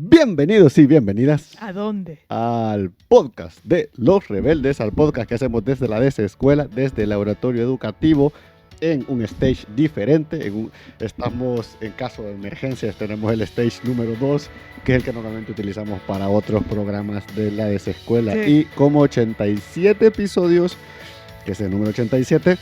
Bienvenidos y bienvenidas ¿A dónde? al podcast de Los Rebeldes, al podcast que hacemos desde la Escuela, desde el laboratorio educativo, en un stage diferente. Estamos en caso de emergencias, tenemos el stage número 2, que es el que normalmente utilizamos para otros programas de la Escuela. Sí. Y como 87 episodios, que es el número 87,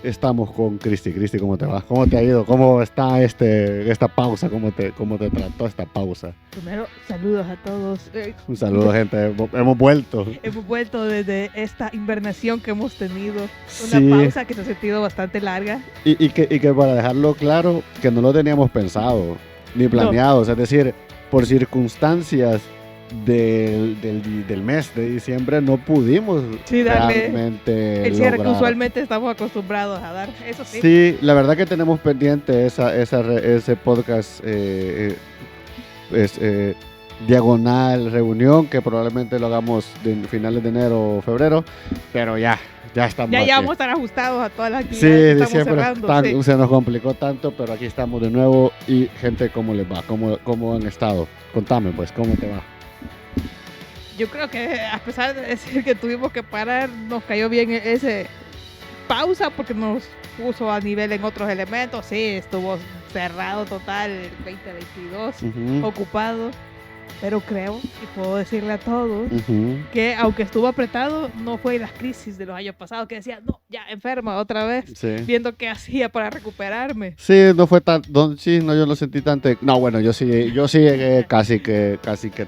estamos con Cristi. Cristi, ¿cómo te va? ¿Cómo te ha ido? ¿Cómo está esta pausa? ¿Cómo te trató esta pausa? Primero, saludos a todos. Un saludo, gente. Hemos vuelto. Hemos vuelto desde esta invernación que hemos tenido. Sí. Una pausa que se ha sentido bastante larga. Y que para dejarlo claro, que no lo teníamos pensado ni planeado. Es decir, por circunstancias del mes de diciembre no pudimos realmente el cierre que lograr. usualmente estamos acostumbrados a dar. Eso sí. Sí, la verdad que tenemos pendiente ese podcast diagonal reunión, que probablemente lo hagamos de finales de enero o febrero, pero ya estamos Ya aquí. vamos a estar ajustados a todas las Sí, actividades que estamos diciembre cerrando. Sí. se nos complicó tanto, pero aquí estamos de nuevo. Y gente, ¿cómo les va? ¿Cómo han estado? Contame pues, ¿cómo te va? Yo creo que a pesar de decir que tuvimos que parar, nos cayó bien ese pausa porque nos puso a nivel en otros elementos. Sí, estuvo cerrado total el 2022, Ujú, ocupado, pero creo y puedo decirle a todos ujú. que aunque estuvo apretado, no fue las crisis de los años pasados que decía, no, ya enferma otra vez, Sí. viendo qué hacía para recuperarme. Sí, no fue tan, sí, no, yo lo sentí tanto. No, bueno, yo sí llegué casi que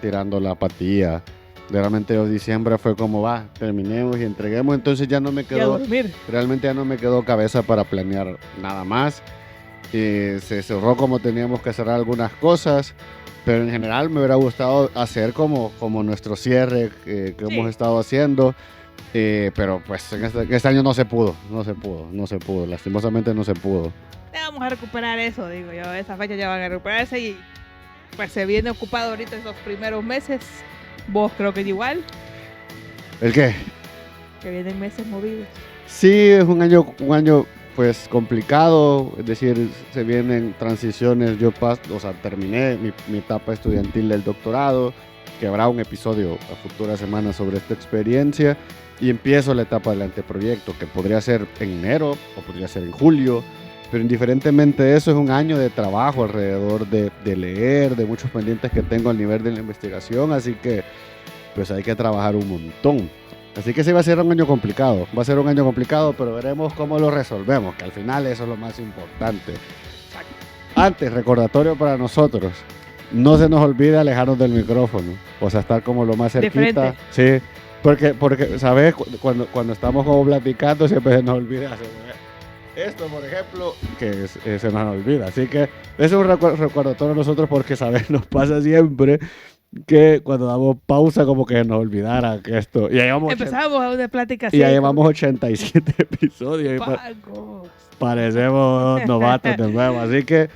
tirando la apatía. Realmente diciembre fue como, terminemos y entreguemos. Entonces ya no me Y a quedó, dormir. realmente ya no me quedó cabeza para planear nada más. Se cerró como teníamos que cerrar algunas cosas, pero en general me hubiera gustado hacer como nuestro cierre que Sí. hemos estado haciendo. Pero pues en este año no se pudo, lastimosamente no se pudo. Ya vamos a recuperar eso, digo yo. Esas fechas ya van a recuperarse y pues se viene ocupado ahorita esos primeros meses. Vos creo que igual, ¿El qué? que vienen meses movidos. Sí, es un año pues complicado, es decir, se vienen transiciones. Terminé mi etapa estudiantil del doctorado, que habrá un episodio a futuras semanas sobre esta experiencia, y empiezo la etapa del anteproyecto, que podría ser en enero o podría ser en julio, pero indiferentemente de eso, es un año de trabajo alrededor de leer, de muchos pendientes que tengo al nivel de la investigación, así que pues hay que trabajar un montón. Así que sí va a ser un año complicado, pero veremos cómo lo resolvemos, que al final eso es lo más importante. Antes, recordatorio para nosotros, no se nos olvide alejarnos del micrófono, o sea, estar como lo más De cerquita. Sí, porque ¿sabes? Cuando estamos como platicando siempre se nos olvida hacer esto, por ejemplo, que se nos olvida. Así que es un recordatorio a nosotros, porque, ¿sabes? Nos pasa siempre que cuando damos pausa como que nos olvidara que esto. Y Empezamos a una plática y ya así, llevamos 87 episodios. Pagos. Parecemos novatos de nuevo. Así que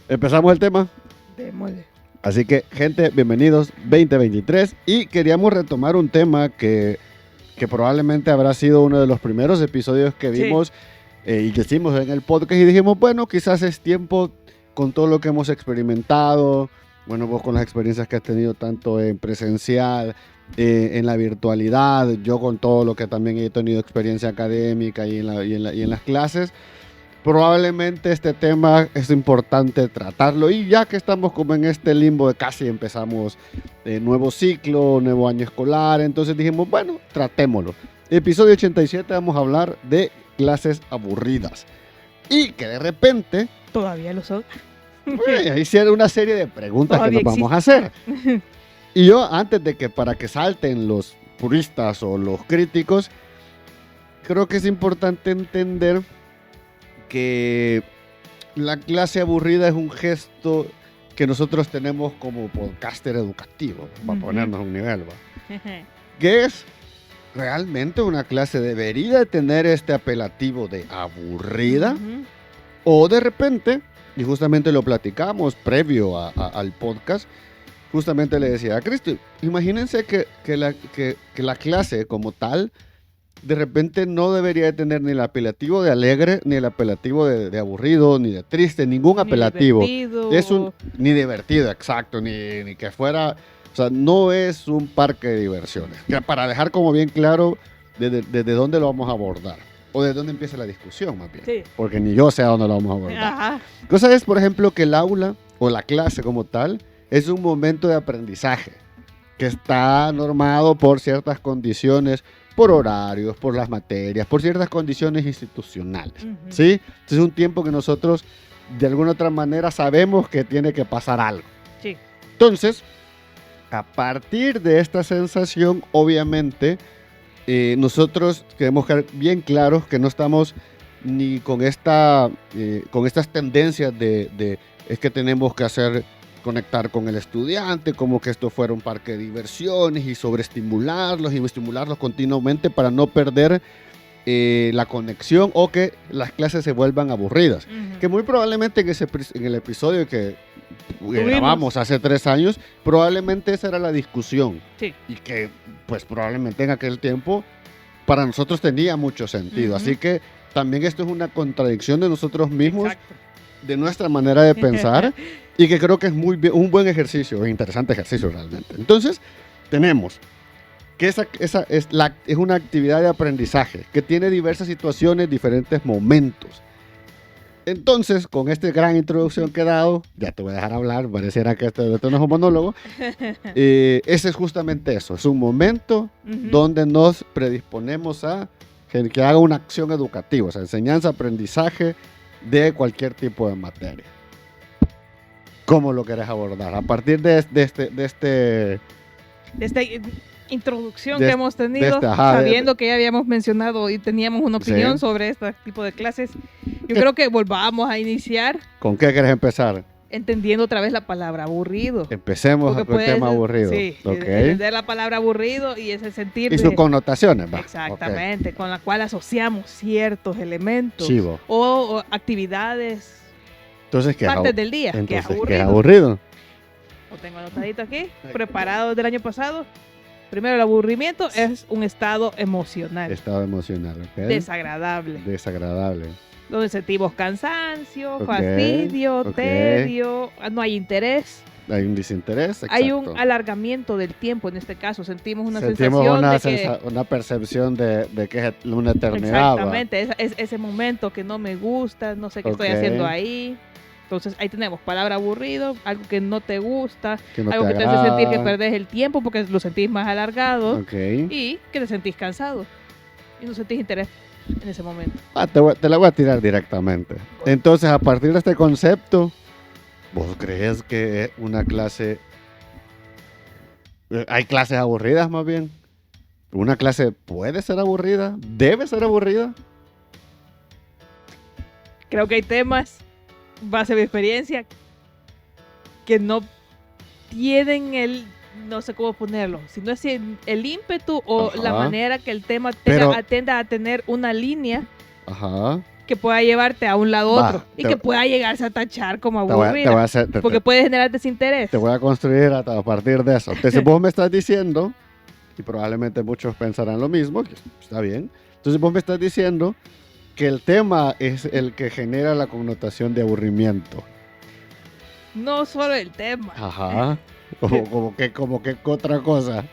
empezamos el tema. Démosle. Así que, gente, bienvenidos 2023. Y queríamos retomar un tema que probablemente habrá sido uno de los primeros episodios que vimos y que hicimos en el podcast. Y dijimos, bueno, quizás es tiempo, con todo lo que hemos experimentado. Bueno, vos con las experiencias que has tenido tanto en presencial, en la virtualidad, yo con todo lo que también he tenido experiencia académica y en las clases, probablemente este tema es importante tratarlo. Y ya que estamos como en este limbo de casi empezamos nuevo ciclo, nuevo año escolar, entonces dijimos, bueno, tratémoslo. Episodio 87 vamos a hablar de clases aburridas. Y que de repente Todavía lo son. hicieron una serie de preguntas Todavía que nos vamos a hacer. Y yo, antes de que para que salten los puristas o los críticos, creo que es importante entender que la clase aburrida es un gesto que nosotros tenemos como podcaster educativo, para ponernos a un nivel, que es realmente una clase debería tener este apelativo de aburrida, o de repente, y justamente lo platicamos previo al podcast, justamente le decía a Cristi, imagínense que la clase como tal de repente no debería de tener ni el apelativo de alegre, ni el apelativo de aburrido, ni de triste, ningún Ni apelativo. divertido. Es ni divertido, exacto, ni que fuera, o sea, no es un parque de diversiones. Que para dejar como bien claro desde dónde lo vamos a abordar, o de dónde empieza la discusión más bien, Sí. porque ni yo sé a dónde lo vamos a abordar. Ajá. Cosa es, por ejemplo, que el aula o la clase como tal es un momento de aprendizaje que está normado por ciertas condiciones, por horarios, por las materias, por ciertas condiciones institucionales, Ujú. ¿sí? Entonces es un tiempo que nosotros de alguna otra manera sabemos que tiene que pasar algo. Sí. Entonces, a partir de esta sensación, obviamente, nosotros queremos quedar bien claros que no estamos ni con estas tendencias es que tenemos que conectar con el estudiante, como que esto fuera un parque de diversiones y sobreestimularlos y estimularlos continuamente para no perder la conexión o que las clases se vuelvan aburridas. Ujú. Que muy probablemente en el episodio que grabamos hace 3 años, probablemente esa era la discusión. Sí. Y que pues probablemente en aquel tiempo para nosotros tenía mucho sentido. Ujú. Así que también esto es una contradicción de nosotros mismos, Exacto. de nuestra manera de pensar, y que creo que es un buen ejercicio, un interesante ejercicio realmente. Entonces, tenemos que esa es una actividad de aprendizaje que tiene diversas situaciones, diferentes momentos. Entonces, con esta gran introducción que he dado, ya te voy a dejar hablar, pareciera que esto no es un monólogo, ese es justamente eso, es un momento Ujú. donde nos predisponemos a que haga una acción educativa, o sea, enseñanza, aprendizaje de cualquier tipo de materia. ¿Cómo lo querés abordar? A partir de Esta introducción De que este- hemos tenido, ajá, sabiendo que ya habíamos mencionado y teníamos una opinión Sí. sobre este tipo de clases, yo creo que volvamos a iniciar ¿Con qué querés empezar? entendiendo otra vez la palabra aburrido. Empecemos Porque con el tema puede- aburrido. Sí, Ok. entender la palabra aburrido y ese sentir Y sus connotaciones, va. exactamente, con la cual asociamos ciertos elementos Chivo. o actividades, Entonces, ¿qué es partes del día, que es Entonces, ¿qué es aburrido. aburrido? Lo tengo anotadito aquí, preparado del año pasado. Primero, el aburrimiento es un estado emocional Estado emocional, ¿ok? desagradable, Desagradable. donde sentimos cansancio, Ok, fastidio, ok. tedio, no hay interés, Hay un desinterés, exacto. hay un alargamiento del tiempo. En este caso, sentimos una Sentimos sensación una percepción de que es una eternidad. va. exactamente, es ese momento que no me gusta, no sé qué estoy Ok. haciendo ahí. Entonces ahí tenemos palabra aburrido, algo que no te gusta, Que no algo te que te hace sentir que agrada. perdés el tiempo porque lo sentís más alargado Ok. y que te sentís cansado y no sentís interés en ese momento. Te la voy a tirar directamente. Entonces, a partir de este concepto, ¿vos crees que una clase... hay clases aburridas más bien? ¿Una clase puede ser aburrida? ¿Debe ser aburrida? Creo que hay temas, base de mi experiencia, que no tienen no sé cómo ponerlo, si no es el ímpetu o la Ajá. manera que el tema Pero- atenda a tener una línea Ajá. que pueda llevarte a un lado Va, otro y te- que pueda llegarse a tachar como Te voy a aburrida, hacer... porque puede generar desinterés. Te voy a construir a partir de eso. Entonces vos me estás diciendo, y probablemente muchos pensarán lo mismo, que está bien. Entonces vos me estás diciendo que el tema es el que genera la connotación de aburrimiento. No solo el tema, Ajá. Como que otra cosa.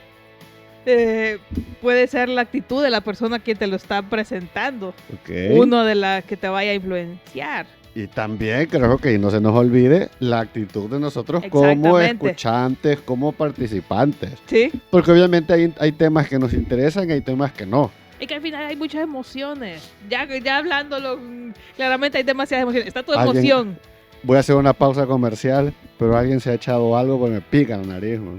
puede ser la actitud de la persona que te lo está presentando, Ok. uno de las que te vaya a influenciar. Y también creo que no se nos olvide la actitud de nosotros como Exactamente. escuchantes, como participantes. Sí. Porque obviamente hay temas que nos interesan y hay temas que no. Y que al final hay muchas emociones. Ya hablándolo, claramente hay demasiadas emociones. Está tu Alguien- emoción. Voy a hacer una pausa comercial, pero alguien se ha echado algo porque me pica la nariz. ¿No?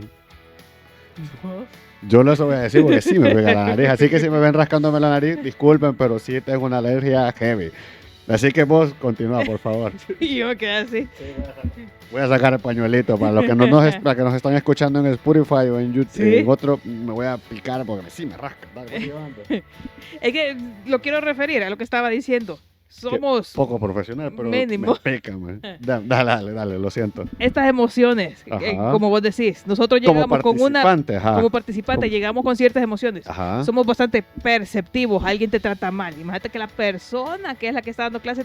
Yo no eso voy a decir porque sí me pica la nariz. Así que si me ven rascándome la nariz, disculpen, pero sí tengo una alergia heavy. Así que vos continúa, por favor. Y yo me quedé así. Voy a sacar el pañuelito para los que para que nos están escuchando en Spotify o en YouTube. Sí. En otro me voy a picar porque sí me rasca. Dale, sigue llevando. Es que lo quiero referir a lo que estaba diciendo somos poco profesional, pero mínimo. me peca, man. Dale, lo siento. Estas emociones, Ajá. como vos decís, nosotros Como llegamos con una... participante, ajá. Como participante, llegamos con ciertas emociones. Ajá. Somos bastante perceptivos. Alguien te trata mal. Imagínate que la persona que es la que está dando clase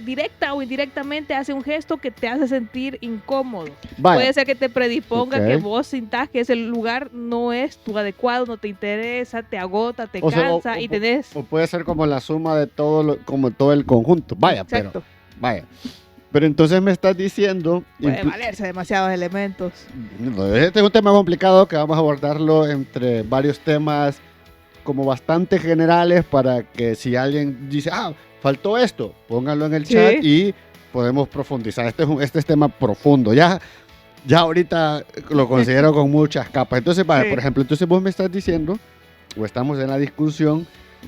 directa o indirectamente hace un gesto que te hace sentir incómodo. Vaya. Puede ser que te predisponga Ok. que vos sintás que ese lugar no es tu adecuado, no te interesa, te agota, te O sea, cansa y tenés... O puede ser como la suma de como todo el conjunto. Vaya, Exacto. vaya. Pero entonces me estás diciendo... Puede valerse demasiados elementos. Este es un tema complicado que vamos a abordarlo entre varios temas como bastante generales para que si alguien dice, faltó esto, pónganlo en el chat y podemos profundizar. Este es tema profundo. Ya ahorita lo considero con muchas capas. Entonces, vaya, por ejemplo, entonces vos me estás diciendo, o estamos en la discusión,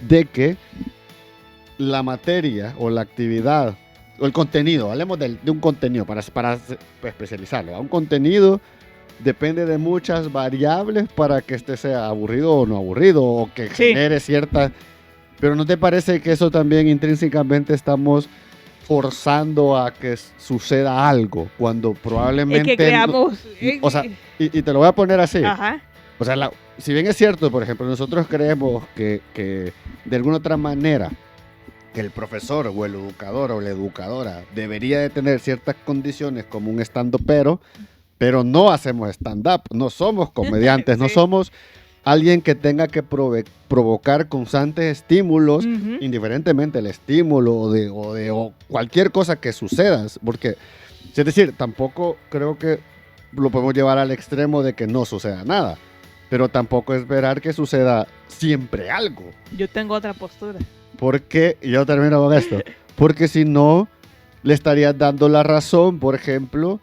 de que la materia o la actividad o el contenido, hablemos de un contenido para especializarlo. Un contenido depende de muchas variables para que este sea aburrido o no aburrido, o que genere ciertas... Pero ¿no te parece que eso también intrínsecamente estamos forzando a que suceda algo cuando probablemente... Es que creamos... o sea, y te lo voy a poner así. Ajá. O sea, si bien es cierto, por ejemplo, nosotros creemos que de alguna otra manera que el profesor o el educador o la educadora debería de tener ciertas condiciones como un stand-upero, pero no hacemos stand-up, no somos comediantes, no somos alguien que tenga que provocar constantes estímulos, indiferentemente el estímulo o cualquier cosa que suceda, porque, es decir, tampoco creo que lo podemos llevar al extremo de que no suceda nada, pero tampoco esperar que suceda siempre algo. Yo tengo otra postura. Porque, y yo termino con esto, porque si no, le estarías dando la razón, por ejemplo,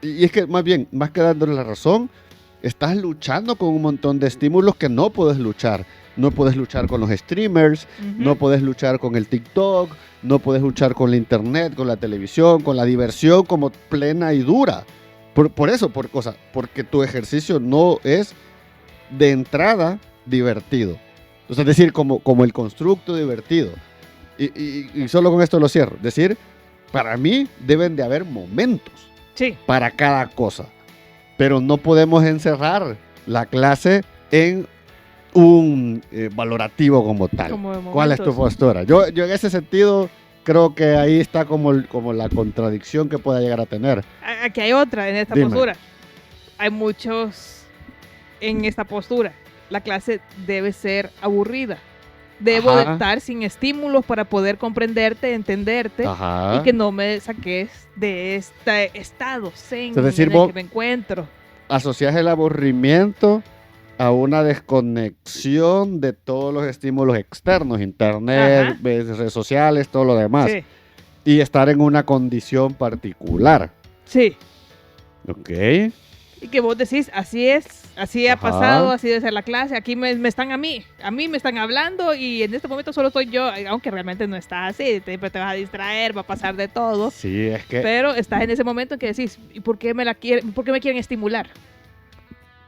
y es que más bien, más que dándole la razón, estás luchando con un montón de estímulos que no puedes luchar. No puedes luchar con los streamers, no puedes luchar con el TikTok, no puedes luchar con la internet, con la televisión, con la diversión como plena y dura. Porque tu ejercicio no es de entrada divertido. Entonces, es decir, como el constructo divertido. Y solo con esto lo cierro. Es decir, para mí deben de haber momentos para cada cosa. Pero no podemos encerrar la clase en un valorativo como tal. ¿Cuál es tu postura? Yo en ese sentido creo que ahí está como la contradicción que pueda llegar a tener. Aquí hay otra en esta postura. Hay muchos en esta postura. La clase debe ser aburrida. Debo de estar sin estímulos para poder comprenderte, entenderte y que no me saques de este estado zen en el que me encuentro. Asocias el aburrimiento a una desconexión de todos los estímulos externos, internet, redes sociales, todo lo demás. Y estar en una condición particular. Sí. Ok. Y que vos decís, así es, así ha pasado, así debe ser la clase, aquí me están a mí me están hablando y en este momento solo estoy yo, aunque realmente no estás así, te vas a distraer, va a pasar de todo. Sí, es que... Pero estás en ese momento en que decís, ¿y por qué me quieren estimular?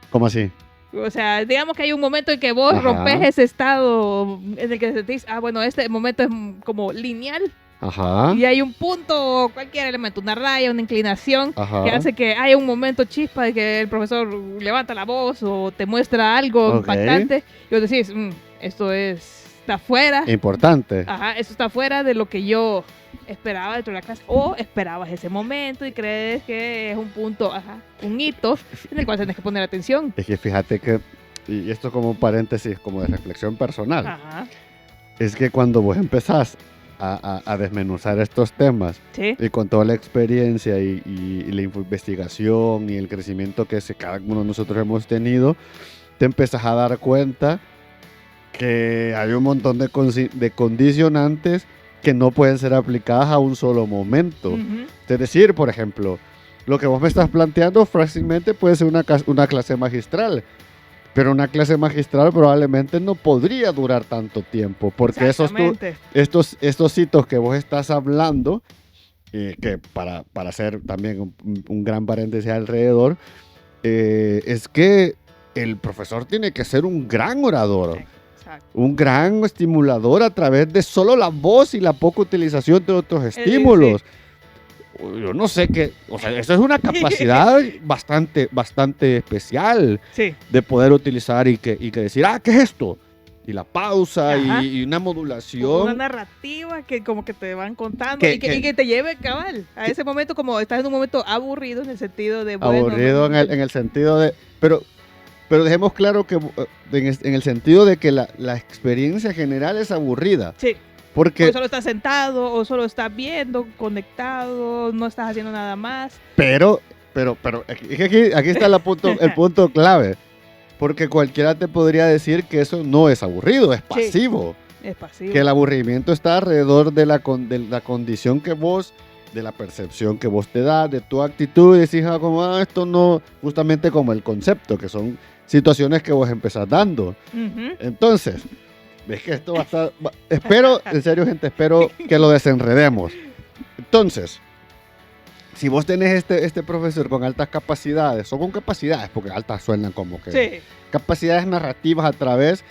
¿Cómo así? O sea, digamos que hay un momento en que vos rompes ese estado en el que sentís, bueno, este momento es como lineal. Y hay un punto, cualquier elemento, una raya, una inclinación, que hace que haya un momento chispa de que el profesor levanta la voz o te muestra algo impactante y vos decís, esto está fuera. Importante. Esto está fuera de lo que yo esperaba dentro de la clase. O esperabas ese momento y crees que es un punto, un hito en el cual tienes que poner atención. Es que fíjate que, y esto como un paréntesis, como de reflexión personal, es que cuando vos empezás a desmenuzar estos temas y con toda la experiencia y la investigación y el crecimiento que cada uno de nosotros hemos tenido, te empezás a dar cuenta que hay un montón de condicionantes que no pueden ser aplicadas a un solo momento. Es decir, por ejemplo, lo que vos me estás planteando fácilmente puede ser una clase magistral, pero una clase magistral probablemente no podría durar tanto tiempo, porque estos hitos que vos estás hablando, que para hacer también un gran paréntesis alrededor, es que el profesor tiene que ser un gran orador. Exacto. un gran estimulador a través de solo la voz y la poca utilización de otros estímulos. Yo no sé qué, o sea, eso es una capacidad bastante especial Sí. de poder utilizar y que decir, ¿qué es esto? Y la pausa Ajá. y una Una modulación. narrativa que como que te van contando Que- y que, que- y que te lleve cabal a ese momento, como estás en un momento aburrido en el sentido de bueno, Aburrido no- en el sentido de, pero dejemos claro que en el sentido de que la experiencia general es aburrida. Sí, Porque, o solo estás sentado o solo estás viendo, conectado, no estás haciendo nada más. pero aquí está el punto clave. Porque cualquiera te podría decir que eso no es aburrido, es Sí. pasivo. Es pasivo. Que el aburrimiento está alrededor de la condición que vos, de la percepción que vos te das, de tu actitud, y decís, como, esto no, justamente como el concepto, que son situaciones que vos empezás dando. Ujú. Entonces, ves que esto va a estar, espero, en serio gente, espero que lo desenredemos. Entonces, si vos tenés este profesor con altas capacidades, o con capacidades, porque altas suenan como que Sí, capacidades narrativas a través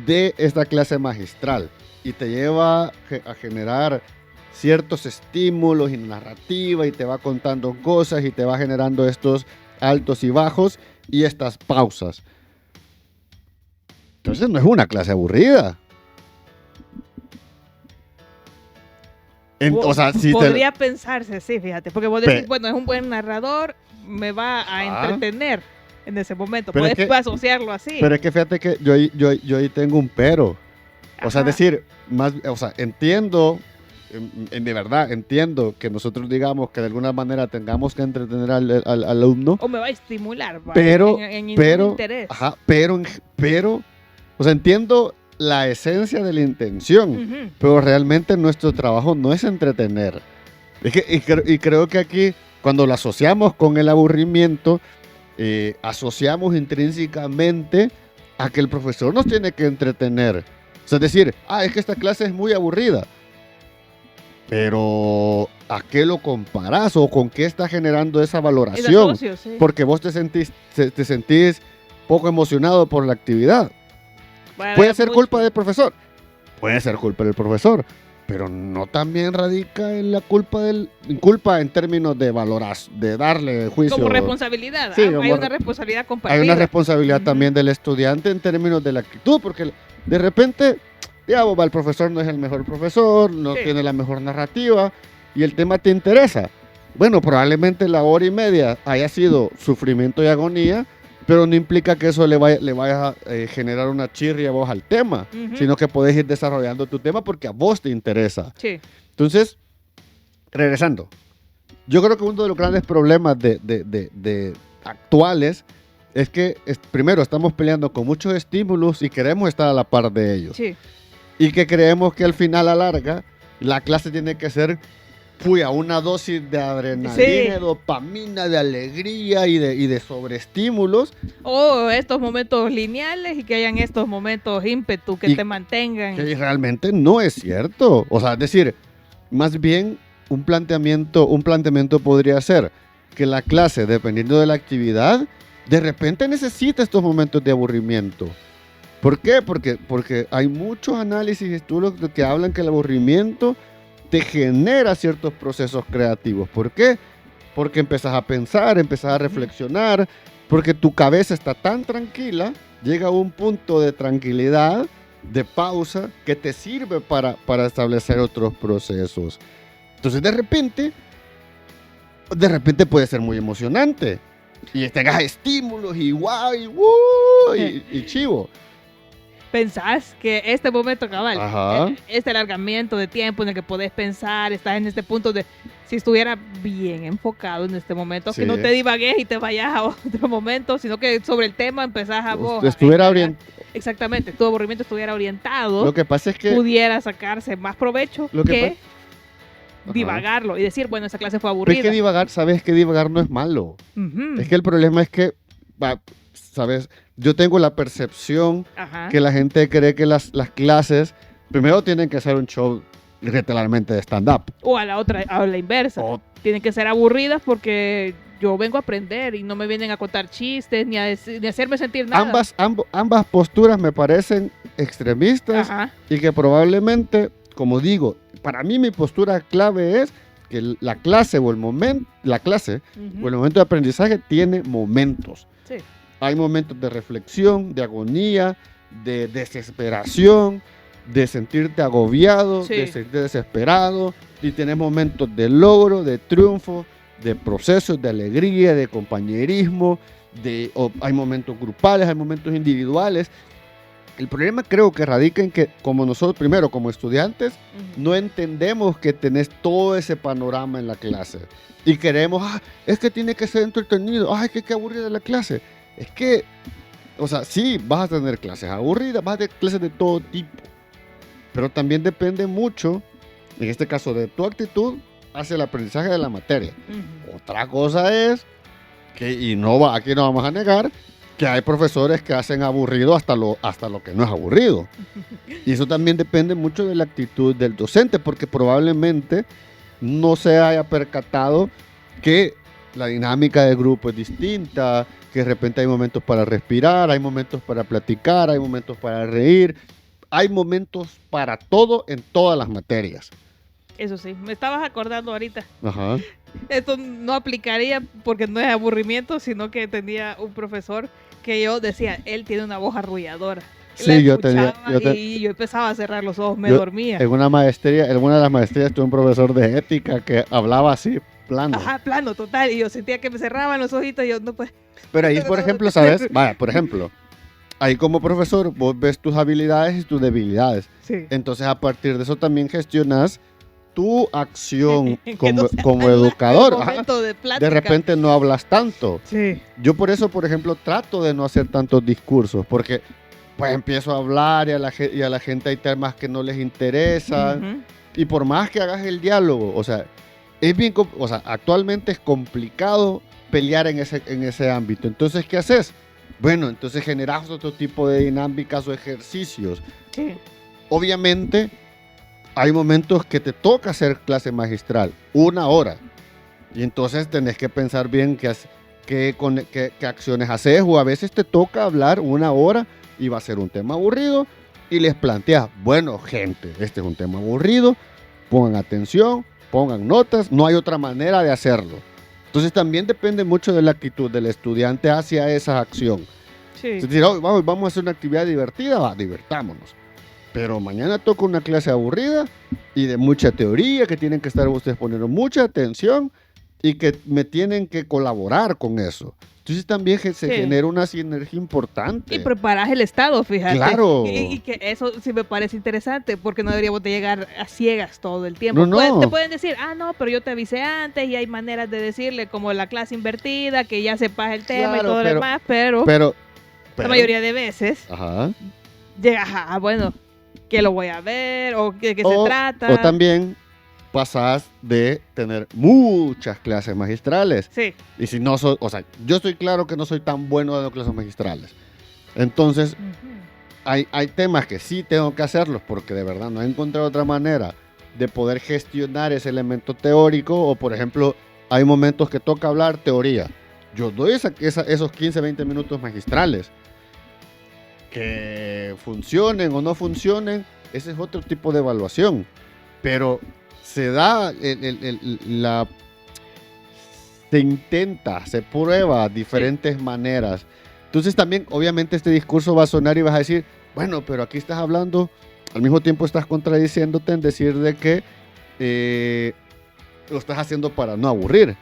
de esta clase magistral y te lleva a generar ciertos estímulos y narrativa y te va contando cosas y te va generando estos altos y bajos y estas pausas. Entonces no es una clase aburrida. O sea, si podría pensarse, sí, fíjate, porque vos decís, Pe- bueno, es un buen narrador, me va a entretener en ese momento. Pero es Puedes que- asociarlo así. Pero es que fíjate que yo ahí tengo un pero. O sea, es Ajá. decir, entiendo, de verdad, entiendo que nosotros digamos que de alguna manera tengamos que entretener al alumno, O me va a estimular, ¿va? Pero- en pero, interés. ajá, pero, o sea, entiendo la esencia de la intención, Ujú. pero realmente nuestro trabajo no es entretener. Y creo que aquí, cuando lo asociamos con el aburrimiento, asociamos intrínsecamente a que el profesor nos tiene que entretener. O sea, es decir, es que esta clase es muy aburrida. Pero, ¿a qué lo comparás o con qué está generando esa El valoración? asocio, sí. Porque vos te sentís poco emocionado por la actividad. Puede ¿Puede haber ser mucho. culpa del profesor? Puede ser culpa del profesor. Pero no también radica en la culpa en términos de de darle juicio. Como responsabilidad. Sí, hay como una responsabilidad compartida. Hay una responsabilidad Ujú. también del estudiante en términos de la actitud, porque de repente, digamos, el profesor no es el mejor profesor, no Sí. tiene la mejor narrativa y el tema te interesa. Bueno, probablemente la hora y media haya sido sufrimiento y agonía, pero no implica que eso le vaya a generar una chirria a vos al tema, Ujú. sino que podés ir desarrollando tu tema porque a vos te interesa. Sí. Entonces, regresando, yo creo que uno de los grandes problemas de actuales es que, primero, estamos peleando con muchos estímulos y queremos estar a la par de ellos. Sí. Y que creemos que al final, a larga, la clase tiene que ser una dosis de adrenalina, Sí. de dopamina, de alegría y de sobreestímulos. O estos momentos lineales y que hayan estos momentos ímpetu que Y te mantengan. Que realmente no es cierto. O sea, es decir, más bien un planteamiento podría ser que la clase, dependiendo de la actividad, de repente necesita estos momentos de aburrimiento. ¿Por qué? Porque hay muchos análisis y estudios que hablan que el aburrimiento te genera ciertos procesos creativos. ¿Por qué? Porque empezás a pensar, empezás a reflexionar, porque tu cabeza está tan tranquila, llega a un punto de tranquilidad, de pausa, que te sirve para establecer otros procesos. Entonces, de repente puede ser muy emocionante. Y tengas estímulos y guau, y chivo. Pensás que este momento cabal, Ajá. este alargamiento de tiempo en el que podés pensar, estás en este punto de si estuviera bien enfocado en este momento, Sí. que no te divagues y te vayas a otro momento, sino que sobre el tema empezás a vos. Estuviera a- orientado. Exactamente, tu aburrimiento estuviera orientado, Lo que pasa es que pudiera sacarse más provecho Lo que que Ajá. divagarlo y decir, bueno, esa clase fue Pero es aburrida. que divagar, sabes que divagar no es malo. Ujú. Es que el problema es que, sabes, yo tengo la percepción Ajá. que la gente cree que las clases primero tienen que ser un show literalmente de stand-up. O a la inversa. O- Tienen que ser aburridas porque yo vengo a aprender y no me vienen a contar chistes ni a hacerme sentir nada. Ambas posturas me parecen extremistas. Ajá. Y que probablemente, como digo, para mí mi postura clave es que la clase o el momento de aprendizaje tiene momentos. Sí. Hay momentos de reflexión, de agonía, de desesperación, de sentirte agobiado, Sí. de sentirte desesperado, y tenés momentos de logro, de triunfo, de procesos, de alegría, de compañerismo, hay momentos grupales, hay momentos individuales. El problema creo que radica en que como nosotros, primero como estudiantes, no entendemos que tenés todo ese panorama en la clase. Y queremos, es que tiene que ser entretenido, que aburrida la clase. Es que, o sea, sí, vas a tener clases aburridas, vas a tener clases de todo tipo. Pero también depende mucho, en este caso, de tu actitud hacia el aprendizaje de la materia. Otra cosa es que, aquí no vamos a negar, que hay profesores que hacen aburrido hasta lo que no es aburrido. Y eso también depende mucho de la actitud del docente, porque probablemente no se haya percatado que la dinámica del grupo es distinta, que de repente hay momentos para respirar, hay momentos para platicar, hay momentos para reír, hay momentos para todo en todas las materias. Eso sí, me estabas acordando ahorita. Ajá. Esto no aplicaría porque no es aburrimiento, sino que tenía un profesor que yo decía, él tiene una voz arrulladora. Sí, y yo empezaba a cerrar los ojos, me dormía. En una de las maestrías tuve un profesor de ética que hablaba así, plano. Ajá, plano, total. Y yo sentía que me cerraban los ojitos y yo no pues. Pero ahí, por ejemplo, ¿sabes? Por ejemplo, ahí como profesor vos ves tus habilidades y tus debilidades. Sí. Entonces, a partir de eso también gestionas tu acción como educador. De repente no hablas tanto. Sí. Yo por eso, por ejemplo, trato de no hacer tantos discursos, porque pues empiezo a hablar y a la gente hay temas que no les interesan. Y por más que hagas el diálogo, o sea, actualmente es complicado pelear en ese ámbito. Entonces, ¿qué haces? Bueno, entonces generas otro tipo de dinámicas o ejercicios. Sí. Obviamente, hay momentos que te toca hacer clase magistral, 1 hora. Y entonces tenés que pensar bien qué acciones haces, o a veces te toca hablar 1 hora y va a ser un tema aburrido y les planteas, bueno, gente, este es un tema aburrido, pongan atención, pongan notas, no hay otra manera de hacerlo. Entonces también depende mucho de la actitud del estudiante hacia esa acción. Sí. Es decir, vamos a hacer una actividad divertida, divertámonos. Pero mañana toca una clase aburrida y de mucha teoría, que tienen que estar ustedes poniendo mucha atención y que me tienen que colaborar con eso. Entonces también se genera una sinergia importante. Y preparas el estado, fíjate. Claro. Y que eso sí me parece interesante, porque no deberíamos de llegar a ciegas todo el tiempo. No. Te pueden decir, no, pero yo te avisé antes y hay maneras de decirle, como la clase invertida, que ya sepas el tema y todo lo demás, pero la mayoría de veces llegas bueno, que lo voy a ver o de qué se trata. O también pasás de tener muchas clases magistrales. Sí. Y si no yo estoy claro que no soy tan bueno dando clases magistrales. Entonces, hay temas que sí tengo que hacerlos porque de verdad no he encontrado otra manera de poder gestionar ese elemento teórico. O, por ejemplo, hay momentos que toca hablar teoría. Yo doy esos 15, 20 minutos magistrales. Que funcionen o no funcionen, ese es otro tipo de evaluación. Pero se da se intenta, se prueba diferentes maneras. Entonces también, obviamente, este discurso va a sonar y vas a decir, bueno, pero aquí estás hablando, al mismo tiempo estás contradiciéndote en decir de que lo estás haciendo para no aburrir.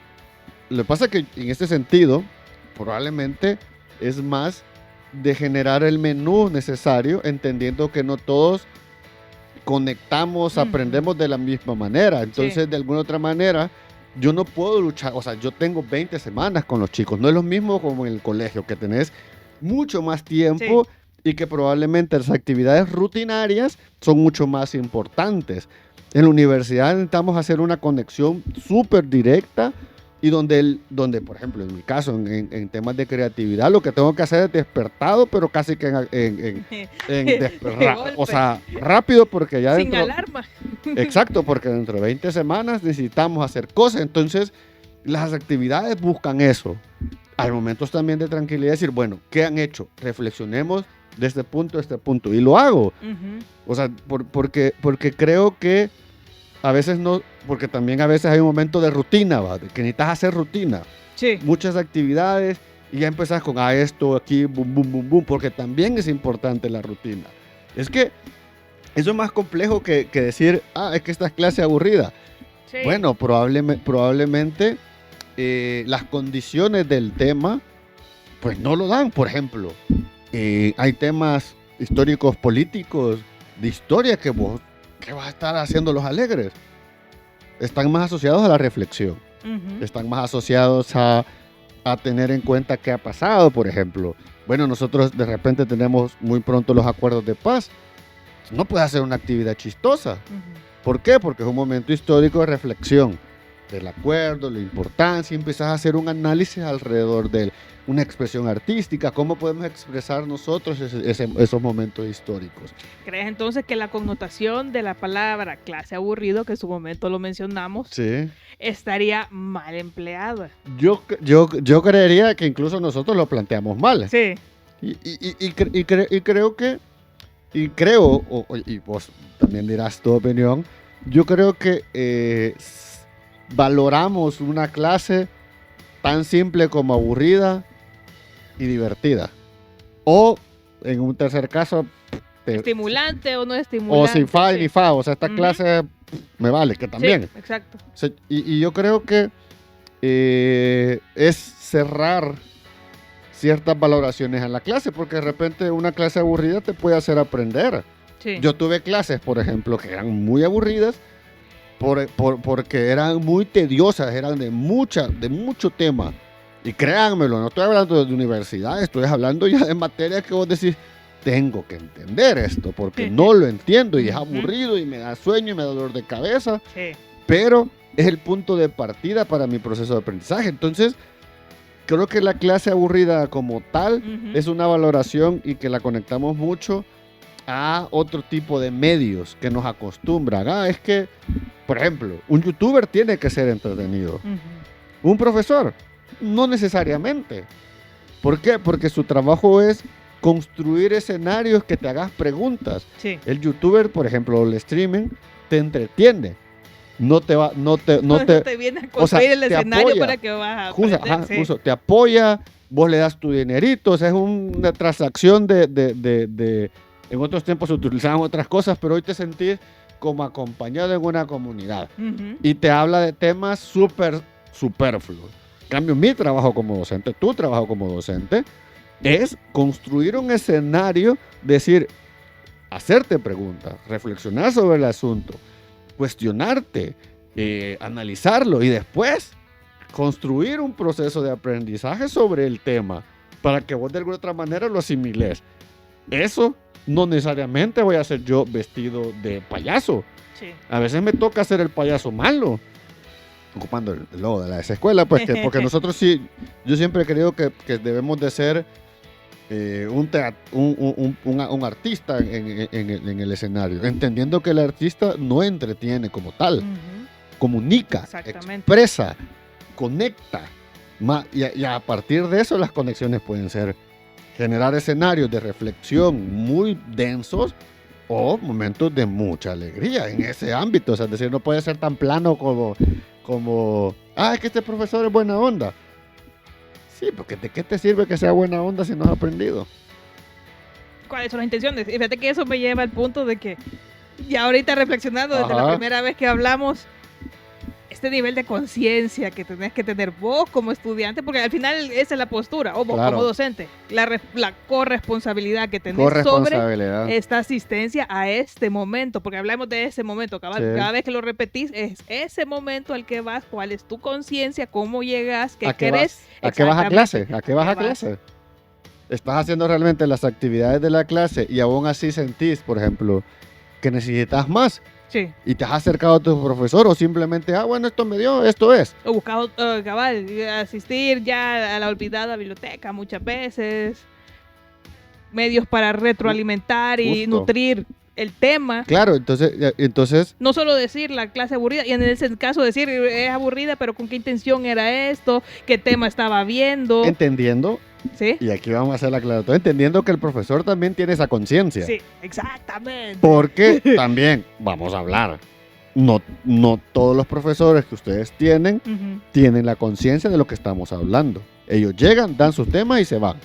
Lo que pasa es que en este sentido, probablemente es más de generar el menú necesario, entendiendo que no todos conectamos, aprendemos de la misma manera. Entonces, de alguna otra manera, yo no puedo luchar. O sea, yo tengo 20 semanas con los chicos. No es lo mismo como en el colegio, que tenés mucho más tiempo y que probablemente las actividades rutinarias son mucho más importantes. En la universidad necesitamos hacer una conexión súper directa y donde, por ejemplo, en mi caso, en temas de creatividad, lo que tengo que hacer es despertado, pero casi que o sea, rápido, porque ya sin alarma. Exacto, porque dentro de 20 semanas necesitamos hacer cosas. Entonces, las actividades buscan eso. Hay momentos también de tranquilidad, decir, bueno, ¿qué han hecho? Reflexionemos de este punto a este punto. Y lo hago. O sea, porque creo que a veces no, porque también a veces hay un momento de rutina, ¿va? De que necesitas hacer rutina. Sí. Muchas actividades y ya empezás con esto, aquí, boom, boom, boom, boom, porque también es importante la rutina. Es que eso es más complejo que decir, es que esta es clase aburrida. Sí. Bueno, probablemente las condiciones del tema, pues no lo dan. Por ejemplo, hay temas históricos, políticos, de historia que vas a estar haciéndolos alegres. Están más asociados a la reflexión. Están más asociados a tener en cuenta qué ha pasado, por ejemplo. Bueno, nosotros de repente tenemos muy pronto los acuerdos de paz. No puede hacer una actividad chistosa. ¿Por qué? Porque es un momento histórico de reflexión del acuerdo, la importancia, y empiezas a hacer un análisis alrededor de él, una expresión artística, cómo podemos expresar nosotros esos momentos históricos. ¿Crees entonces que la connotación de la palabra clase aburrido, que en su momento lo mencionamos, sí, estaría mal empleada? Yo creería que incluso nosotros lo planteamos mal. Sí. Y creo que, y vos también dirás tu opinión, yo creo que valoramos una clase tan simple como aburrida y divertida. O, en un tercer caso, estimulante o no estimulante. O sin fa ni fa. O sea, esta clase me vale, que también. Sí, exacto. O sea, y yo creo que es cerrar ciertas valoraciones en la clase, porque de repente una clase aburrida te puede hacer aprender. Sí. Yo tuve clases, por ejemplo, que eran muy aburridas porque eran muy tediosas, eran de mucho tema. Y créanmelo, no estoy hablando de universidad, estoy hablando ya de materias que vos decís, tengo que entender esto, porque no lo entiendo y es aburrido y me da sueño y me da dolor de cabeza. Sí. Pero es el punto de partida para mi proceso de aprendizaje. Entonces, creo que la clase aburrida como tal es una valoración y que la conectamos mucho a otro tipo de medios que nos acostumbran. Es que, por ejemplo, un youtuber tiene que ser entretenido. Un profesor, no necesariamente. ¿Por qué? Porque su trabajo es construir escenarios que te hagas preguntas. Sí. El youtuber, por ejemplo, el streaming, te entretiene. No te viene a construir el escenario apoya, para que vas a aprender. te apoya, vos le das tu dinerito, o sea, es una transacción de en otros tiempos se utilizaban otras cosas, pero hoy te sentís como acompañado en una comunidad. Y te habla de temas súper superfluos. En cambio, mi trabajo como docente, tu trabajo como docente, es construir un escenario, decir, hacerte preguntas, reflexionar sobre el asunto, cuestionarte, analizarlo y después construir un proceso de aprendizaje sobre el tema para que vos de alguna otra manera lo asimiles. Eso no necesariamente voy a ser yo vestido de payaso. Sí. A veces me toca ser el payaso malo, ocupando el logo de la escuela, pues, porque nosotros sí, yo siempre he creído que debemos de ser un artista en el escenario, entendiendo que el artista no entretiene como tal, comunica, expresa, conecta, y a partir de eso las conexiones pueden ser generar escenarios de reflexión muy densos o momentos de mucha alegría en ese ámbito. O sea, es decir, no puede ser tan plano como es que este profesor es buena onda. Sí, porque ¿de qué te sirve que sea buena onda si no has aprendido? ¿Cuáles son las intenciones? Y fíjate que eso me lleva al punto de que ya ahorita reflexionando desde la primera vez que hablamos, este nivel de conciencia que tenés que tener vos como estudiante, porque al final esa es la postura, o vos como docente, la corresponsabilidad que tenés sobre esta asistencia a este momento, porque hablamos de ese momento, cada vez que lo repetís, es ese momento al que vas, cuál es tu conciencia, cómo llegas, qué querés. ¿A qué vas a clase? ¿A qué vas a clase? Estás haciendo realmente las actividades de la clase y aún así sentís, por ejemplo, que necesitas más. Sí. Y te has acercado a tu profesor o simplemente, bueno, esto me dio, esto es. O buscado, asistir ya a la olvidada biblioteca muchas veces. Medios para retroalimentar y nutrir el tema. Claro, entonces No solo decir la clase aburrida, y en ese caso decir es aburrida, pero con qué intención era esto, qué tema estaba viendo. entendiendo, ¿Sí? y aquí vamos a hacer la aclaratoria, entendiendo que el profesor también tiene esa conciencia. Sí, exactamente. Porque también, vamos a hablar, no todos los profesores que ustedes tienen Ujú. tienen la conciencia de lo que estamos hablando. Ellos llegan, dan sus temas y se van.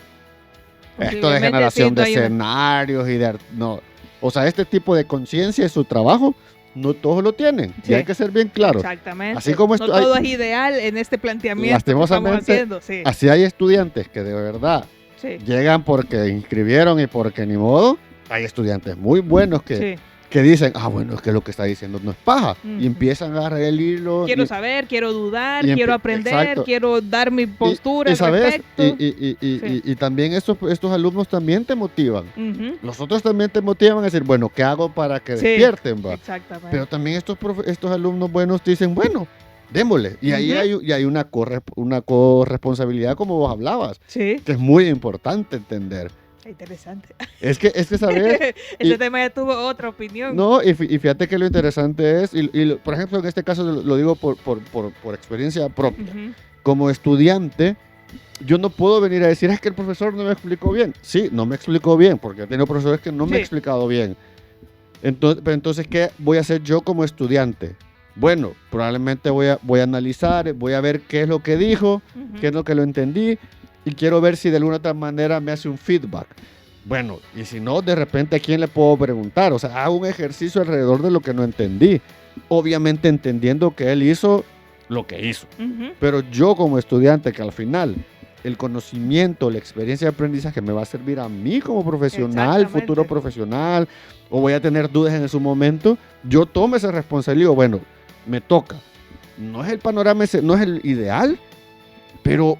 Esto de Posiblemente generación sí, de no hay una- escenarios y de... No. O sea, este tipo de conciencia de su trabajo, no todos lo tienen. Sí. Y hay que ser bien claro. Exactamente. Así como no esto hay- todo es ideal en este planteamiento que estamos Lastimosamente, haciendo. Sí, Así hay estudiantes que de verdad sí, llegan porque inscribieron y porque ni modo. Hay estudiantes muy buenos que sí. dicen, bueno, es que lo que está diciendo no es paja. Y Ujú. empiezan a agarrar el hilo. Quiero y- saber, quiero dudar, y quiero aprender, exacto. quiero dar mi postura y al sabes, respecto. y también estos alumnos también te motivan. Ujú. Los otros también te motivan a decir, bueno, ¿qué hago para que Sí, despierten? Va? Exactamente. Pero también estos alumnos buenos te dicen, bueno, démosle. Y ahí Ujú. hay una corresponsabilidad como vos hablabas, Sí, que es muy importante entender. interesante. Es que sabes, Ese y- tema ya tuvo otra opinión. no, y fíjate que lo interesante es, por ejemplo, en este caso lo digo por experiencia propia. Ujú. Como estudiante, yo no puedo venir a decir, es que el profesor no me explicó bien. Sí, no me explicó bien, porque he tenido profesores que no me han Sí. explicado bien. Entonces, ¿qué voy a hacer yo como estudiante? Bueno, probablemente voy a analizar, voy a ver qué es lo que dijo, Ujú. qué es lo que lo entendí, y quiero ver si de alguna otra manera me hace un feedback. Bueno, y si no, de repente, ¿a quién le puedo preguntar? O sea, hago un ejercicio alrededor de lo que no entendí. Obviamente entendiendo que él hizo lo que hizo. Ujú. Pero yo como estudiante, que al final el conocimiento, la experiencia de aprendizaje me va a servir a mí como profesional, Exactamente. futuro profesional, o voy a tener dudas en su momento, yo tomo esa responsabilidad y digo, bueno, me toca. No es el panorama, no es el ideal, pero,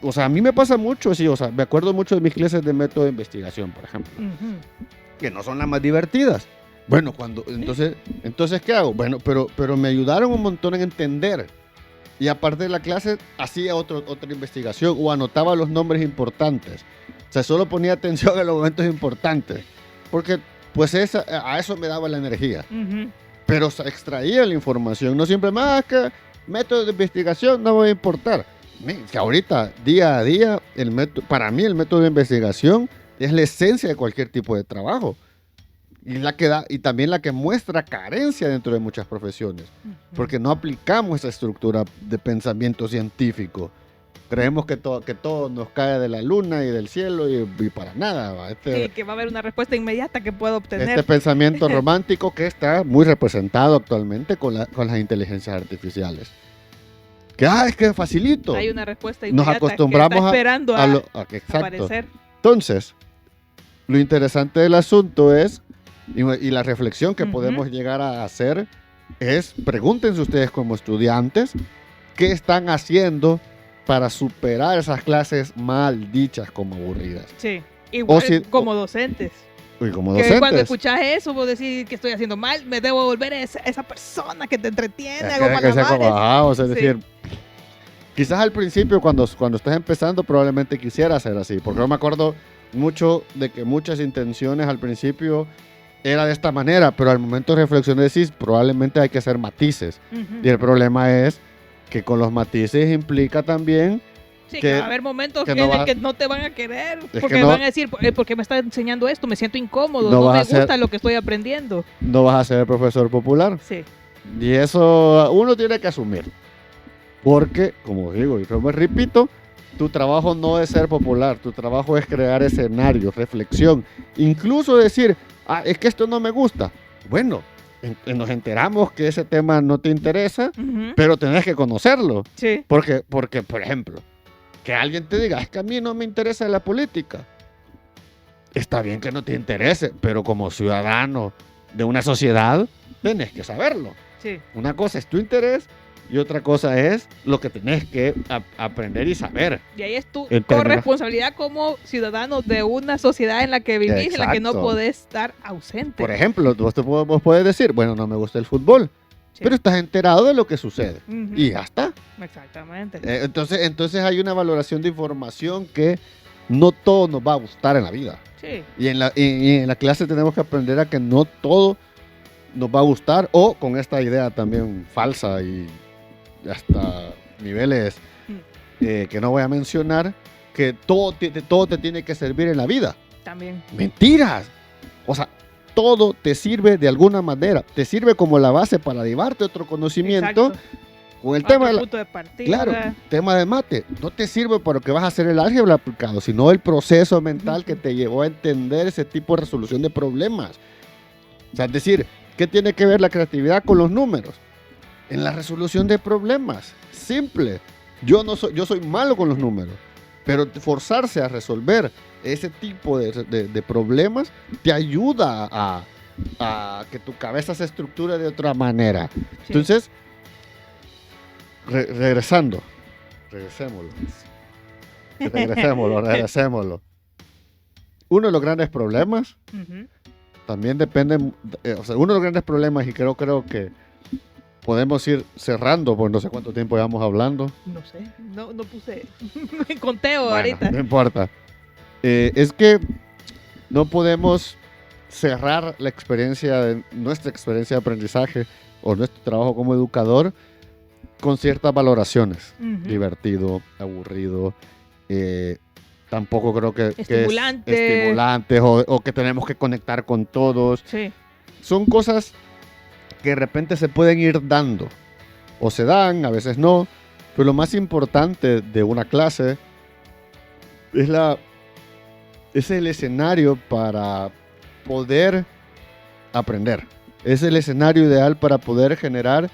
o sea, a mí me pasa mucho, sí, o sea, me acuerdo mucho de mis clases de método de investigación, por ejemplo, Ujú. que no son las más divertidas. Bueno, entonces ¿qué hago? Bueno, pero me ayudaron un montón en entender. Y aparte de la clase, hacía otra investigación o anotaba los nombres importantes. O sea, solo ponía atención a los momentos importantes. Porque, pues, a eso me daba la energía. Ujú. Pero extraía la información. No siempre más que método de investigación no va a importar. Que ahorita, día a día, para mí el método de investigación es la esencia de cualquier tipo de trabajo. Y también la que muestra carencia dentro de muchas profesiones, porque no aplicamos esa estructura de pensamiento científico. Creemos que todo nos cae de la luna y del cielo y para nada. ¿Va? Sí, que va a haber una respuesta inmediata que puedo obtener. Este pensamiento romántico que está muy representado actualmente con las inteligencias artificiales. Que es que facilito. Hay una respuesta Nos inmediata acostumbramos que está esperando exacto. aparecer. Entonces, lo interesante del asunto es, y la reflexión que Ujú. podemos llegar a hacer es, pregúntense ustedes como estudiantes, ¿qué están haciendo para superar esas clases mal dichas como aburridas? Sí. Igual si- como docentes. Y como Que cuando docentes. escuchas eso, vos decís que estoy haciendo mal, me debo volver esa persona que te entretiene, Es hago que sea como, malabares. o sea, es Sí. decir, quizás al principio cuando estás empezando probablemente quisiera hacer así, porque yo me acuerdo mucho de que muchas intenciones al principio era de esta manera, pero al momento de reflexionar decís, probablemente hay que hacer matices. Ujú. Y el problema es que con los matices implica también Sí, que- que va a haber momentos que en no los va- que no te van a querer, que porque no- van a decir, ¿por qué me está enseñando esto? Me siento incómodo, No no, vas me a ser- gusta lo que estoy aprendiendo. no vas a ser el profesor popular. Sí, Y eso uno tiene que asumir. Porque, como digo y como repito, tu trabajo no es ser popular, tu trabajo es crear escenarios, reflexión, incluso decir, es que esto no me gusta. Bueno, nos enteramos que ese tema no te interesa, Ujú. pero tenés que conocerlo. Sí, Porque, por ejemplo, que alguien te diga, es que a mí no me interesa la política. Está bien que no te interese, pero como ciudadano de una sociedad, tenés que saberlo. sí. Una cosa es tu interés y otra cosa es lo que tenés que aprender y saber. Y ahí es tu En términos- corresponsabilidad como ciudadano de una sociedad en la que vivís, en la que no Exacto. podés estar ausente. Por ejemplo, vos puedes decir, bueno, no me gusta el fútbol, Sí. pero estás enterado de lo que sucede. Ujú. Y ya está. Exactamente. Entonces hay una valoración de información que no todo nos va a gustar en la vida. Sí. Y en la clase tenemos que aprender a que no todo nos va a gustar, o con esta idea también falsa y hasta niveles que no voy a mencionar, que todo te tiene que servir en la vida. También. Mentiras. O sea, todo te sirve de alguna manera. Te sirve como la base para llevarte otro conocimiento. Exacto. Con el tema de punto de partida. Claro, tema de mate. No te sirve para lo que vas a hacer el álgebra aplicado, sino el proceso mental que te llevó a entender ese tipo de resolución de problemas. O sea, es decir, ¿qué tiene que ver la creatividad con los números? En la resolución de problemas. Simple. Yo soy malo con los números, pero forzarse a resolver ese tipo de problemas te ayuda a que tu cabeza se estructure de otra manera. Sí. Entonces, regresémoslo. Uno de los grandes problemas también depende, o sea, uno de los grandes problemas, y creo que podemos ir cerrando, pues no sé cuánto tiempo llevamos hablando. No sé, no puse en conteo Bueno, ahorita. no importa. Es que no podemos cerrar nuestra experiencia de aprendizaje o nuestro trabajo como educador con ciertas valoraciones. Divertido, aburrido, tampoco creo que estimulantes o que tenemos que conectar con todos. Sí. Son cosas que de repente se pueden ir dando, o se dan, a veces no, pero lo más importante de una clase es el escenario para poder aprender. Es el escenario ideal para poder generar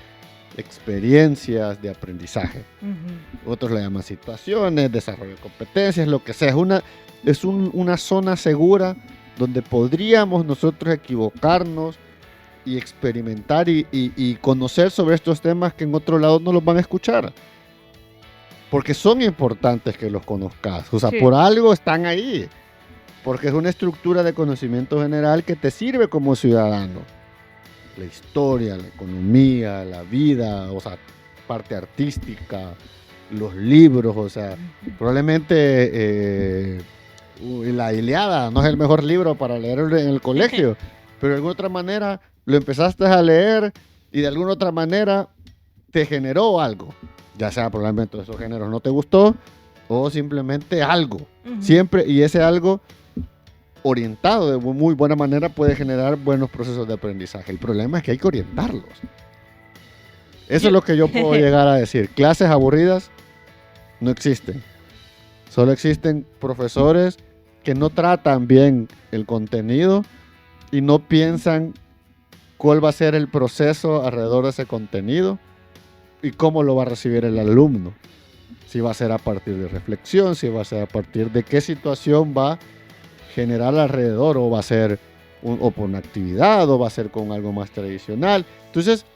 experiencias de aprendizaje. Otros le llaman situaciones, desarrollo de competencias, lo que sea. Es una zona segura donde podríamos nosotros equivocarnos y experimentar y conocer sobre estos temas que en otro lado no los van a escuchar. Porque son importantes que los conozcas. O sea, sí, por algo están ahí. Porque es una estructura de conocimiento general que te sirve como ciudadano. La historia, la economía, la vida, o sea, parte artística, los libros, o sea, probablemente la Ilíada no es el mejor libro para leer en el colegio, pero de alguna otra manera lo empezaste a leer y de alguna otra manera te generó algo. Ya sea probablemente esos géneros no te gustó o simplemente algo. Siempre, y ese algo orientado de muy buena manera puede generar buenos procesos de aprendizaje. El problema es que hay que orientarlos. Eso es lo que yo puedo llegar a decir. Clases aburridas no existen. Solo existen profesores que no tratan bien el contenido y no piensan cuál va a ser el proceso alrededor de ese contenido y cómo lo va a recibir el alumno. Si va a ser a partir de reflexión, si va a ser a partir de qué situación va a generar alrededor, o va a ser o por una actividad, o va a ser con algo más tradicional. Entonces,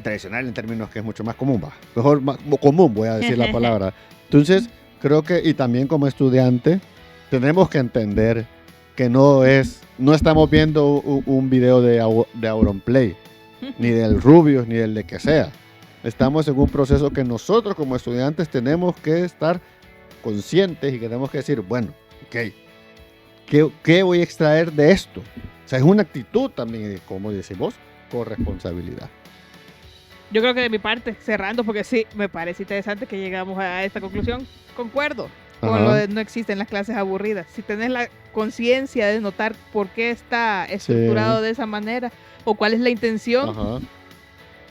tradicional en términos que es mucho más común, mejor más común, voy a decir la palabra. Entonces, creo que, y también como estudiante, tenemos que entender que no estamos viendo un video de Auronplay, ni del Rubius, ni del de que sea. Estamos en un proceso que nosotros como estudiantes tenemos que estar conscientes y que tenemos que decir, bueno, ok, ¿qué voy a extraer de esto? O sea, es una actitud también, como decimos, corresponsabilidad. Yo creo que de mi parte, cerrando, porque sí, me parece interesante que llegamos a esta conclusión, concuerdo con lo de no existen las clases aburridas. Si tenés la conciencia de notar por qué está estructurado de esa manera o cuál es la intención,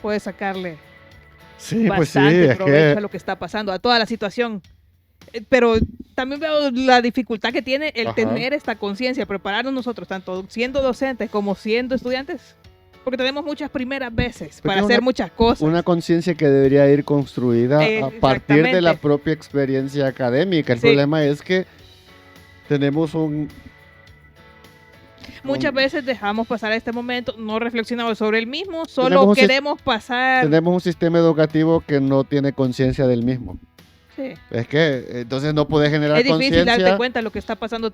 puedes sacarle bastante provecho a lo que está pasando, a toda la situación. Pero también veo la dificultad que tiene el tener esta conciencia, prepararnos nosotros, tanto siendo docentes como siendo estudiantes, porque tenemos muchas primeras veces para hacer muchas cosas. Una conciencia que debería ir construida a partir de la propia experiencia académica. El problema es que tenemos muchas veces dejamos pasar este momento, no reflexionamos sobre el mismo, solo queremos pasar. Tenemos un sistema educativo que no tiene conciencia del mismo. Sí. Es que entonces no puedes generar conciencia. Es difícil darte cuenta de lo que está pasando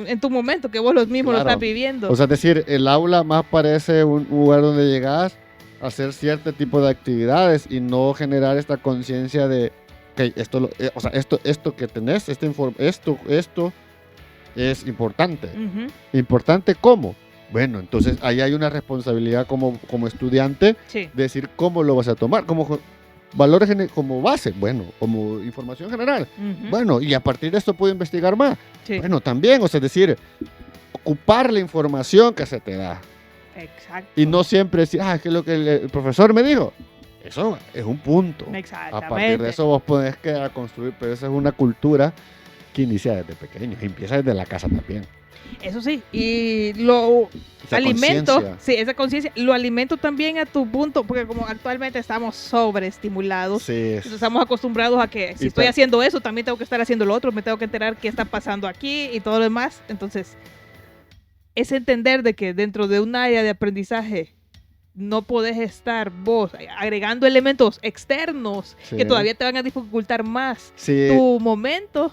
en tu momento, que vos los mismos lo estás viviendo. O sea, es decir, el aula más parece un lugar donde llegas a hacer cierto tipo de actividades y no generar esta conciencia de que esto que tenés, esto es importante. Ujú. ¿Importante cómo? Bueno, entonces ahí hay una responsabilidad como estudiante Sí. de decir cómo lo vas a tomar, como valores como base, bueno, como información general. Ujú. Bueno, y a partir de esto puedo investigar más. Sí. Bueno, también, o sea, es decir, ocupar la información que se te da. Exacto. Y no siempre decir, es que lo que el profesor me dijo. Eso es un punto. Exactamente. A partir de eso vos podés quedar a construir, pero esa es una cultura que inicia desde pequeño, empieza desde la casa también. Eso sí, y lo Esa alimento, conciencia. sí, esa conciencia, lo alimento también a tu punto, porque como actualmente estamos sobreestimulados, Sí, entonces estamos acostumbrados a que si Y estoy ta- haciendo eso, también tengo que estar haciendo lo otro, me tengo que enterar qué está pasando aquí y todo lo demás. Entonces, es entender de que dentro de un área de aprendizaje no podés estar vos agregando elementos externos Sí. que todavía te van a dificultar más sí. tu momento.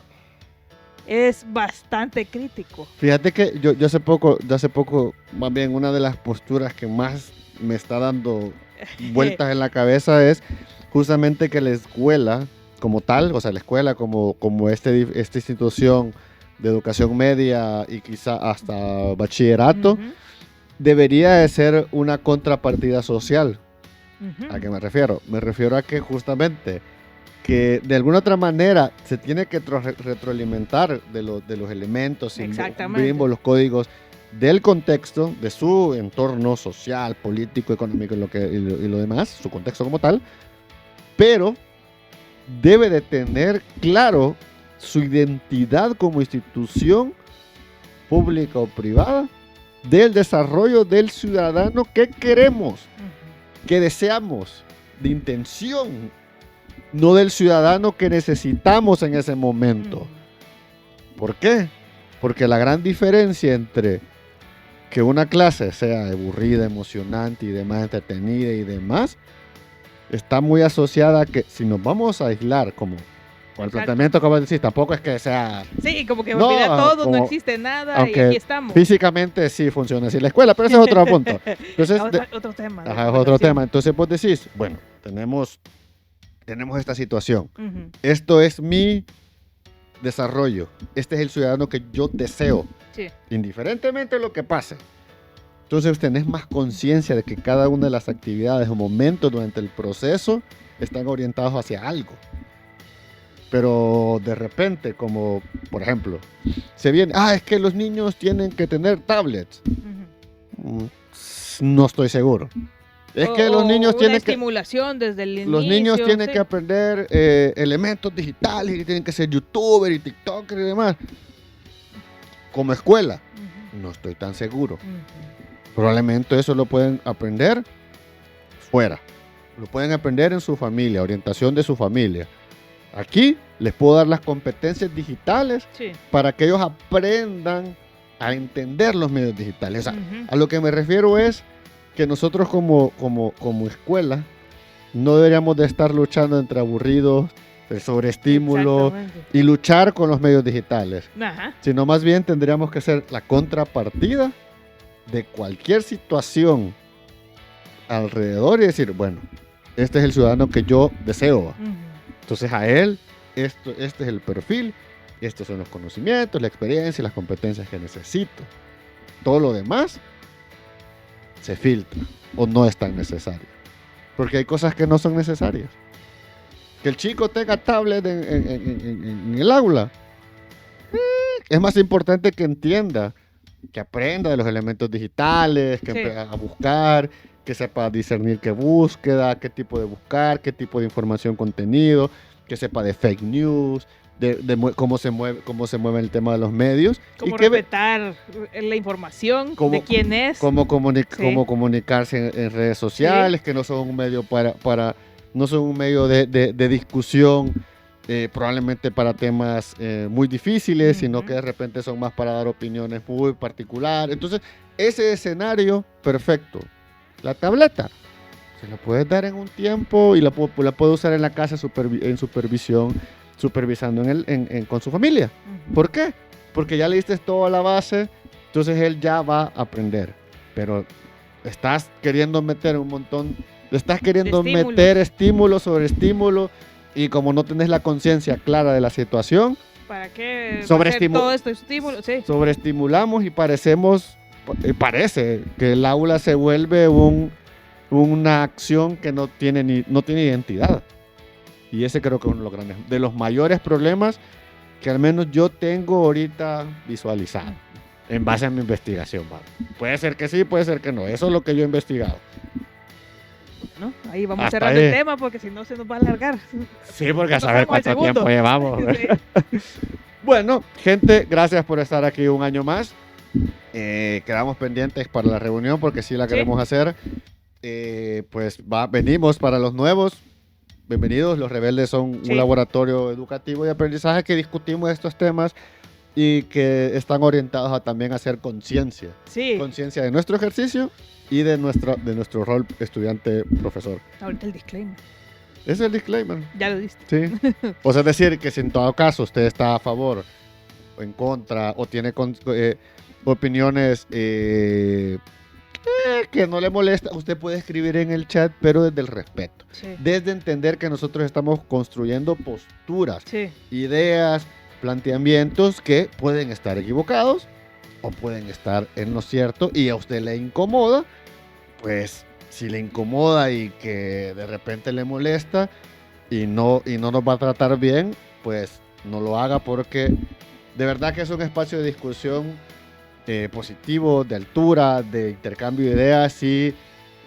Es bastante crítico. Fíjate que yo hace poco, más bien una de las posturas que más me está dando vueltas en la cabeza es justamente que la escuela como tal, o sea, la escuela como esta institución de educación media y quizá hasta bachillerato, Ujú, debería de ser una contrapartida social. ujú. ¿A qué me refiero? Me refiero a que justamente que de alguna otra manera se tiene que retroalimentar de los elementos, Exactamente. símbolos, códigos del contexto, de su entorno social, político, económico y lo demás, su contexto como tal, pero debe de tener claro su identidad como institución pública o privada del desarrollo del ciudadano que queremos, Ujú. que deseamos, de intención, no del ciudadano que necesitamos en ese momento. Ujú. ¿Por qué? Porque la gran diferencia entre que una clase sea aburrida, emocionante y demás, entretenida y demás, está muy asociada a que si nos vamos a aislar como con el Exacto. planteamiento como decís, tampoco es que sea Sí, como que No, olvida todo, no como- existe nada y aunque aquí estamos. físicamente sí funciona así la escuela, pero ese es otro punto. Entonces, Otro tema. de ajá, es otro conversación. tema. Entonces vos decís, bueno, tenemos esta situación. Ujú. Esto es mi desarrollo. Este es el ciudadano que yo deseo, Sí. indiferentemente de lo que pase. Entonces tenés más conciencia de que cada una de las actividades o momentos durante el proceso están orientados hacia algo. Pero de repente, como por ejemplo, se viene, es que los niños tienen que tener tablets. Ujú. No estoy seguro. Es que los O niños una tienen que... estimulación desde el inicio. Los niños tienen sí. que aprender elementos digitales y tienen que ser youtuber y tiktoker y demás. Como escuela, Ujú. no estoy tan seguro. Ujú. Probablemente eso lo pueden aprender fuera. Lo pueden aprender en su familia, orientación de su familia. Aquí les puedo dar las competencias digitales Sí. para que ellos aprendan a entender los medios digitales. O sea, Ujú. a lo que me refiero es que nosotros como escuela no deberíamos de estar luchando entre aburridos, de sobreestímulo Exactamente. y luchar con los medios digitales, Ajá. sino más bien tendríamos que ser la contrapartida de cualquier situación alrededor y decir, bueno, este es el ciudadano que yo deseo. Ujú. Entonces a él, este es el perfil, estos son los conocimientos, la experiencia y las competencias que necesito. Todo lo demás se filtra o no es tan necesario. Porque hay cosas que no son necesarias. Que el chico tenga tablet en el aula, es más importante que entienda, que aprenda de los elementos digitales, que Sí. empiece a buscar, que sepa discernir qué búsqueda, qué tipo de buscar, qué tipo de información, contenido, que sepa de fake news, cómo se mueve el tema de los medios. Como y que respetar la información Cómo- de quién es. cómo Sí. comunicarse en redes sociales, que no son un medio no son un medio de discusión, probablemente para temas muy difíciles, sino Ujú. que de repente son más para dar opiniones muy particulares. Entonces, ese escenario perfecto. La tableta se la puedes dar en un tiempo y la puede usar en la casa en supervisión, supervisando con su familia. Ujú. ¿Por qué? Porque ya le diste toda la base, entonces él ya va a aprender. Pero estás queriendo meter un montón, estás queriendo De estímulos. meter estímulo sobre estímulo y como no tenés la conciencia clara de la situación, ¿Para qué Sobreestimu- hacer todo esto estímulo? Sí. Sobreestimulamos y parece que el aula se vuelve una acción que no tiene identidad. Y ese creo que es uno de los grandes, de los mayores problemas que al menos yo tengo ahorita visualizado en base a mi investigación. ¿Va? Puede ser que sí, puede ser que no. Eso es lo que yo he investigado. ¿No? Ahí vamos Hasta cerrando ahí. el tema porque si no se nos va a alargar. Sí, porque a Nos saber vamos al cuánto tiempo segundo. llevamos. Sí. Bueno, gente, gracias por estar aquí un año más. Quedamos pendientes para la reunión porque sí la Sí. queremos hacer. Pues venimos para los nuevos. Bienvenidos, Los Rebeldes son Sí. un laboratorio educativo y aprendizaje que discutimos estos temas y que están orientados a también hacer conciencia. Sí. Conciencia de nuestro ejercicio y de nuestro rol estudiante-profesor. Ahorita el disclaimer. Ese es el disclaimer. Ya lo diste. Sí. O sea, es decir, que si en todo caso usted está a favor o en contra o tiene opiniones que no le molesta, usted puede escribir en el chat, pero desde el respeto. Sí. Desde entender que nosotros estamos construyendo posturas, Sí. ideas, planteamientos que pueden estar equivocados o pueden estar en lo cierto y a usted le incomoda, pues si le incomoda y que de repente le molesta y no nos va a tratar bien, pues no lo haga porque de verdad que es un espacio de discusión positivo, de altura, de intercambio de ideas y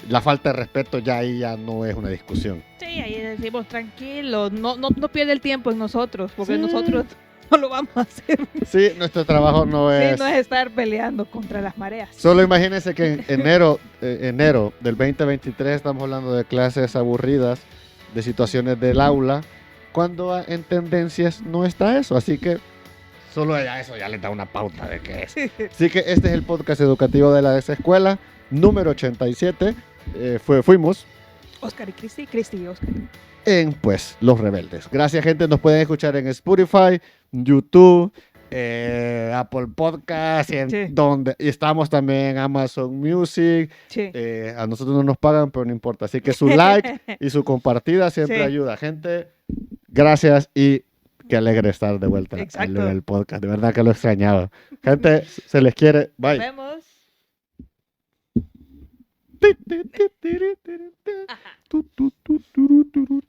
la falta de respeto ya ahí ya no es una discusión. Sí, ahí decimos tranquilo, no pierde el tiempo en nosotros, porque Sí. nosotros no lo vamos a hacer. Sí, nuestro trabajo no es... Sí, no es estar peleando contra las mareas. Solo imagínense que en enero del 2023 estamos hablando de clases aburridas, de situaciones del aula, cuando en tendencias no está eso. Así que solo eso ya les da una pauta de qué es. Así que este es el podcast educativo de la desescuela, número 87. Fuimos Oscar y Cristi y Oscar. en pues Los Rebeldes. Gracias, gente. Nos pueden escuchar en Spotify, YouTube, Apple Podcast, Sí. y estamos también en Amazon Music. Sí. A nosotros no nos pagan, pero no importa. Así que su like y su compartida siempre Sí. ayuda. Gente, gracias y qué alegre estar de vuelta Exacto. en el podcast. De verdad que lo extrañaba. Gente, se les quiere. Nos Bye. vemos. Tu, tu, tu, tu, tu, tu, tu.